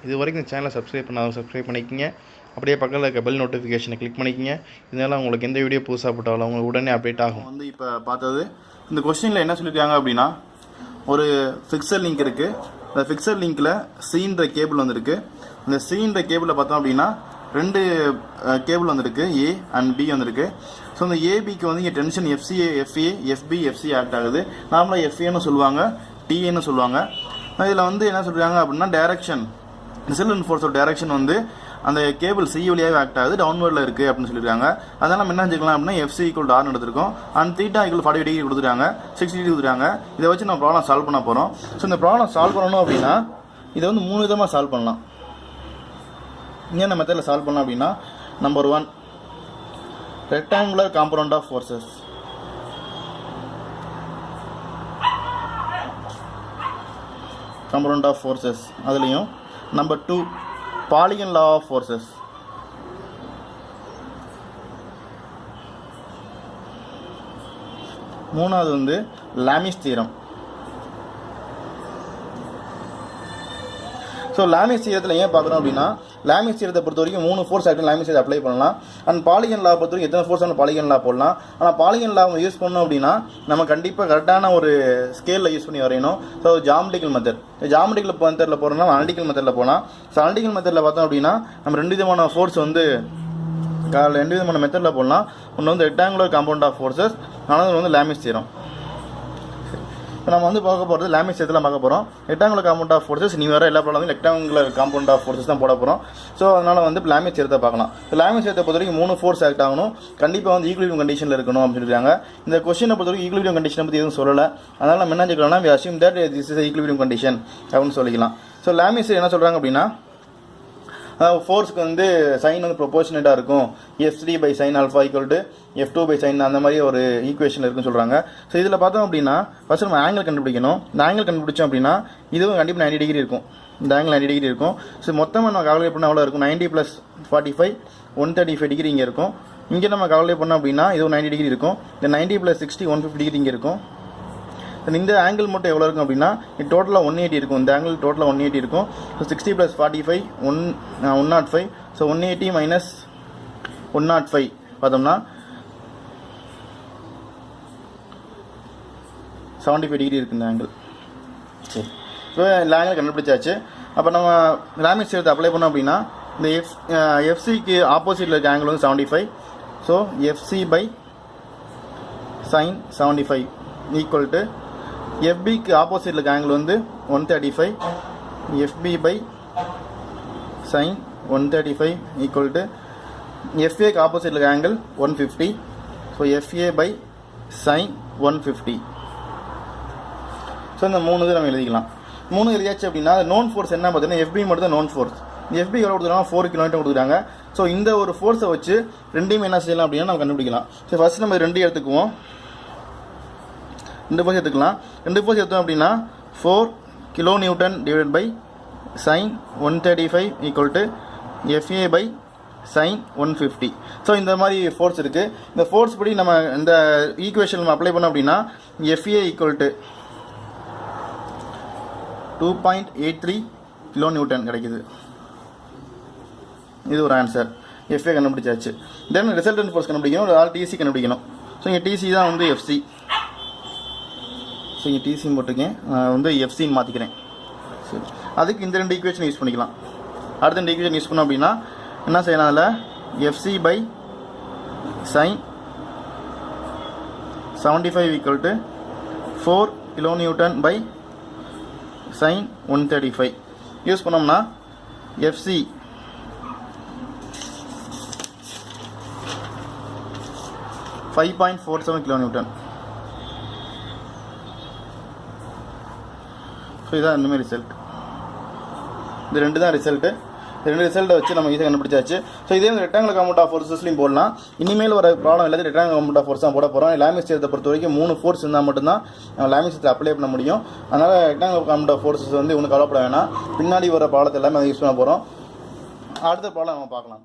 இது வரைக்கும் இந்த சேனலை சப்ஸ்கிரைப் பண்ணாதவங்க சப்ஸ்கிரைப் பண்ணிக்கங்க. அப்படியே பக்கத்தில் இருக்க பெல் நோட்டிஃபிகேஷனை கிளிக் பண்ணிக்கங்க. இதனால் உங்களுக்கு எந்த வீடியோ புதுசாக போட்டாலும் உங்களுக்கு உடனே அப்டேட் ஆகும். இப்போ பார்த்தது இந்த கொஸ்டினில் என்ன சொல்லியிருக்காங்க அப்படின்னா, ஒரு ஃபிக்சர் லிங்க் இருக்குது. அந்த ஃபிக்சர் லிங்க்கில் சின்ற கேபிள் வந்திருக்கு. இந்த சின்ற கேபிளில் பார்த்தோம் அப்படின்னா 2 கேபிள் வந்திருக்கு, ஏ அண்ட் பி வந்திருக்கு. ஸோ இந்த ஏபிக்கு வந்து இங்கே tension FCA, FA, FP, FC act ஆகுது. நார்மலாக எஃப்ஏன்னு சொல்லுவாங்க, டிஏன்னு சொல்லுவாங்க. இதில் வந்து என்ன சொல்கிறாங்க அப்படின்னா, டைரக்ஷன் ரிசல்டன்ட் ஃபோர்ஸோட டைரக்ஷன் வந்து அந்த கேபிள் சி வழியாகவே ஆக்ட் ஆகுது, டவுன்வர்டில் இருக்குது அப்படின்னு சொல்லியிருக்காங்க. அதனால் நம்ம என்ன செஞ்சுக்கலாம் அப்படின்னா, எஃப்சி ஈக்குவல் ஆர்னு எடுத்துருக்கோம். அண்ட் தீட்டா ஈக்குவல் 40 டிகிரி கொடுத்துருக்காங்க, 60 டிகிரி கொடுத்துருக்காங்க. இதை வச்சு நம்ம ப்ராப்ளம் சால்வ் பண்ண போகிறோம். ஸோ இந்த ப்ராப்ளம் சால்வ் பண்ணணும் அப்படின்னா இதை வந்து 3 விதமாக சால்வ் பண்ணலாம். என்ன மெத்தடில் சால்வ் பண்ணலாம் அப்படின்னா, number 1 rectangular component of forces. Component of forces அதுலேயும் number 2 polygon law of forces. மூணாவது வந்து லாமிஸ் தியரம். ஸோ லாமிஸ் தியரத்தில் ஏன் பார்க்குறோம் அப்படின்னா, லாமிஸ் தியரத்தை பொறுத்த வரைக்கும் 3 ஃபோர்ஸ் ஆக்ட் லாமிஸ் தியரத்தை அப்ளை பண்ணலாம். அண்ட் பாலிகன் லா பொறுத்த வரைக்கும் எத்தனை ஃபோர்ஸ் ஆன பாலிகன் லா போடலாம். ஆனால் பாலிகன் லா யூஸ் பண்ணோம் அப்படின்னா நம்ம கண்டிப்பாக கரெக்டான ஒரு ஸ்கேலில் யூஸ் பண்ணி வரையணும். ஸோ ஜாமெட்ரிக்கல் மெத்தட், ஜாமெட்ரிக்கல் மெத்தடில் போகிறோம்னா அனலிட்டிக்கல் மெத்தடில் போகலாம். ஸோ அனலிட்டிக்கல் மெத்தடில் பார்த்தோம் அப்படின்னா நம்ம 2 விதமான ஃபோர்ஸ் வந்து 2 விதமான மெத்தடில் போடலாம். ஒன்று வந்து ரெக்டாங்குலர் காம்பவுண்ட் ஆஃப் ஃபோர்ஸஸ், ஆனால் வந்து லாமிஸ் தியரம். இப்போ நம்ம வந்து பார்க்க போகிறது லாமிஸ் தியரத்தில் பார்க்க போகிறோம். ரெக்டாங்குலர் காம்பவுண்ட் ஆஃப் ஃபோர்ஸஸ் நீ வேறு எல்லா problem rectangular component of forces தான் போட போகிறோம். ஸோ அதனால் வந்து லாமிஸ் தியரத்தை பார்க்கலாம். லாமிஸ் தியரத்தை பொறுத்த வரைக்கும் 3 ஃபோர்ஸ் ஆக்ட் ஆகணும், கண்டிப்பாக வந்து ஈக்குலிபிரியம் கண்டிஷனில் இருக்கணும் அப்படின்னு சொல்லியிருக்காங்க. இந்த கொஸ்டினை பொறுத்த வரைக்கும் ஈக்குலிபிரியம் கண்டிஷனை பற்றி எதுவும் சொல்லலை. அதனால் நம்ம என்ன செஞ்சுக்கலாம்னா, we assume that this is a equilibrium condition அப்படின்னு சொல்லிக்கலாம். ஸோ லாமிஸ் என்ன சொல்கிறாங்க அப்படின்னா, ஃபோர்ஸுக்கு வந்து சைன் வந்து ப்ரொபோர்ஷனேட்டாக இருக்கும், F3 by sin alpha equal to F2 by sin அந்த மாதிரி ஒரு ஈக்குவேஷன் இருக்குன்னு சொல்கிறாங்க. ஸோ இதில் பார்த்தோம் அப்படின்னா ஃபஸ்ட் நம்ம ஆங்கிள் கண்டுபிடிக்கணும். இந்த ஆங்கிள் கண்டுபிடிச்சோம் அப்படின்னா இதுவும் கண்டிப்பாக 90 டிகிரி இருக்கும். இந்த ஆங்கிள் 90 டிகிரி இருக்கும். ஸோ மொத்தமாக நம்ம கால்குலேட் பண்ணால் எவ்வளோ இருக்கும், 90 + 45 135 டிகிரி இங்கே இருக்கும். இங்கே நம்ம கால்குலேட் பண்ணோம் அப்படின்னா இதுவும் 90 டிகிரி இருக்கும். இந்த 90 + 60 150 டிகிரி இங்கே இருக்கும். இந்த ஆங்கிள் மட்டும் எவ்வளோ இருக்கும் அப்படின்னா டோட்டலாக 180 இருக்கும். இந்த ஆங்கிள் டோட்டலாக 180 இருக்கும். ஸோ 60 + 45 105. ஸோ 180 - 105 பார்த்தோம்னா 75 டிகிரி இருக்குது இந்த ஆங்கிள். சரி, இப்போ இந்த ஆங்கிள் கண்டுபிடிச்சாச்சு. அப்போ நம்ம லாமிஸ் தியரத்தை அப்ளை பண்ணோம் அப்படின்னா இந்த எஃப்சிக்கு ஆப்போசிட்டில் இருக்க ஆங்கிள் வந்து 75. So FC by sin 75 equal to எஃபிக்கு ஆப்போசிட்டில் இருக்க ஆங்கிள் வந்து 135. FB by sin 135 equal to எஃப்ஏக்கு ஆப்போசிட்டில் இருக்க angle 150. So FA by sin 150. So இந்த 3 இது நம்ம எழுதிக்கலாம். 3 எழுதியாச்சு அப்படின்னா நோன் ஃபோர்ஸ் என்ன பார்த்தீங்கன்னா எஃபி மட்டும் தான் நோன் ஃபோர்ஸ். எஃபி எவ்வளோ கொடுத்துருக்காங்க, 4 கிலோமீட்டர் கொடுத்துருக்காங்க. ஸோ இந்த ஒரு ஃபோர்ஸை வச்சு ரெண்டையும் என்ன செய்யலாம் அப்படின்னா நம்ம கண்டுபிடிக்கலாம். ஸோ ஃபஸ்ட் நம்ம 2 எடுத்துக்குவோம். 2 ஃபோர்ஸ் எடுத்துக்கலாம். 2 ஃபோர்ஸ் எடுத்தோம் அப்படின்னா 4 kN divided by sin 135 equal to FA by sin 150. So இந்த மாதிரி ஃபோர்ஸ் இருக்குது. இந்த ஃபோர்ஸ் படி நம்ம இந்த ஈக்குவேஷன் நம்ம அப்ளை பண்ணோம் அப்படின்னா FA ஈக்குவல் டு 2.83 kN கிடைக்குது. இது ஒரு ஆன்சர். FA கண்டுபிடிச்சாச்சு. தென் ரிசல்டன்ட் ஃபோர்ஸ் கண்டுபிடிக்கணும், ஒரு ஆள் TC கண்டுபிடிக்கணும். ஸோ இங்கே TC தான் வந்து FC. ஸோ இங்கே டிசின்னு போட்டிருக்கேன், வந்து எஃப்சின்னு மாற்றிக்கிறேன். சரி, அதுக்கு இந்த 2 ஈக்குவேஷன் யூஸ் பண்ணிக்கலாம். அடுத்த 2 ஈக்குவேஷன் யூஸ் பண்ணோம் அப்படின்னா என்ன செய்யலாம், அதில் FC by sin 75 equal to 4 kN by sin 135 use பண்ணோம்னா எஃப்சி (5.47 kN). ஸோ இதுதான் இந்த மாதிரி ரிசல்ட். இந்த 2 தான் ரிசல்ட்டு. இந்த 2 ரிசல்ட்டை வச்சு நம்ம ஈஸியாக கண்டுபிடிச்சாச்சு. ஸோ இதே வந்து ரெக்டாங்குலர் காம்பவுண்ட் ஆஃப் ஃபோர்ஸஸ்லையும் போடலாம். இனிமேல் வர ப்ராப்ளம் எல்லாத்தையும் ரெக்டாங்குலர் காம்பவுண்ட் ஆஃப் ஃபோர்ஸ் தான் போட போகிறோம். லாமிஸ் தியரத்தை பொறுத்த வரைக்கும் 3 ஃபோர்ஸ் இருந்தால் மட்டும்தான் நம்ம லாமிஸ் தியரத்தை அப்ளை பண்ண முடியும். அதனால் ரெக்டாங்குலர் காம்பவுண்ட் ஆஃப் ஃபோர்ஸஸ் வந்து ஒன்றும் கவலைப்பட வேணாம். பின்னாடி வர ப்ராப்ளத்தை எல்லாமே அதை யூஸ் பண்ண போகிறோம். அடுத்த ப்ராப்ளம் நம்ம பார்க்கலாம்.